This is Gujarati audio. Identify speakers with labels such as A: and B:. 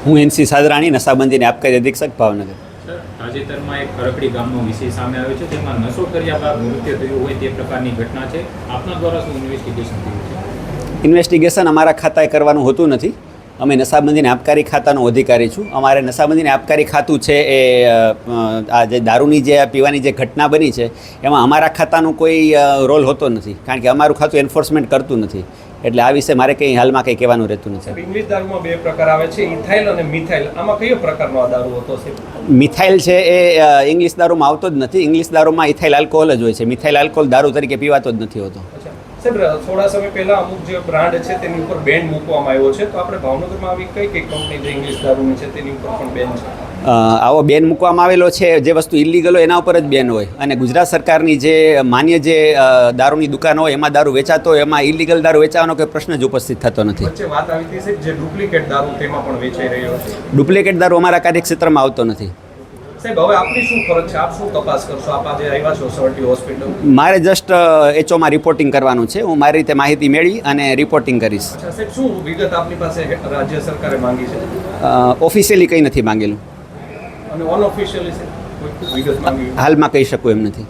A: હું એનસી સાદરાણી, નશાબંધીને આબકારી અધિક્ષક, ભાવનગર.
B: તાજેતરમાં એક ખરકડી ગામનો વિષય સામે આવ્યો છે, તેમાં નશો કર્યા બાદ મૃત્યુ થયું હોય તે પ્રકારની ઘટના છે. આપના દ્વારા શું ઇન્વેસ્ટિગેશન થયું છે?
A: ઇન્વેસ્ટિગેશન અમારા ખાતાએ કરવાનું હોતું નથી. અમે નશાબંધીને આબકારી ખાતાનો અધિકારી છું. અમારે નશાબંધીને આબકારી ખાતું છે એ આ જે દારૂની જે પીવાની જે ઘટના બની છે એમાં અમારા ખાતાનો કોઈ રોલ હોતો નથી, કારણ કે અમારું ખાતું એન્ફોર્સમેન્ટ કરતું નથી. એટલે આ વિશે મારે કંઈ હાલમાં કંઈ કહેવાનું રહેતું નથી.
C: ઇંગ્લિશ દારૂમાં બે પ્રકાર આવે છે, ઇથાઇલ અને મિથાઇલ. આમાં કયો પ્રકારનો આ દારૂ હતો છે?
A: મિથાઇલ છે એ ઇંગ્લિશ દારૂમાં આવતો જ નથી. ઇંગ્લિશ દારૂમાં ઇથાઇલ આલ્કોહોલ જ હોય છે. મિથાઇલ આલ્કોહોલ દારૂ તરીકે પીવાતો જ નથી હોતો.
C: સાહેબ, થોડા સમય પહેલા અમુક જે બ્રાન્ડ છે તેની ઉપર બેન મૂકવામાં આવ્યો છે, તો આપણે ભાવનગરમાં આવી કઈ કઈ કંપની જે ઇંગ્લિશ દારૂની છે તેની ઉપર પણ બેન છે?
A: આવો બેન મૂકવામાં આવેલો છે. જે વસ્તુ ઇલીગલ હોય એના ઉપર જ બેન હોય, અને ગુજરાત સરકારની જે માન્ય જે દારૂની દુકાનો હોય એમાં દારૂ વેચાતો હોય, એમાં ઇલીગલ દારૂ વેચાવાનો કોઈ પ્રશ્ન જ ઉપસ્થિત થતો નથી.
C: વચ્ચે વાત આવી હતી સાહેબ, જે ડુપ્લિકેટ દારૂ તેમાં પણ વેચાઈ રહ્યો છે.
A: ડુપ્લિકેટ દારૂ અમારા કાર્યક્ષેત્રમાં આવતો નથી.
C: સાહેબ, હવે આપની શું ફરજ છે? આપ શું તપાસ કરશો? આપ આજે આવ્યા છો સવર્ટી હોસ્પિટલ.
A: મારે જસ્ટ એચઓમાં રિપોર્ટિંગ કરવાનું છે. હું મારી રીતે માહિતી મેળવી અને રિપોર્ટિંગ કરીશ.
C: સાહેબ, શું વિગત આપની પાસે રાજ્ય સરકારે માંગી છે?
A: ઓફિશિયલી કંઈ નથી માંગેલું.
C: અને ઓનઓફિશિયલી કોઈ વિગત માંગી?
A: હાલમાં કહી શકું એમ નથી.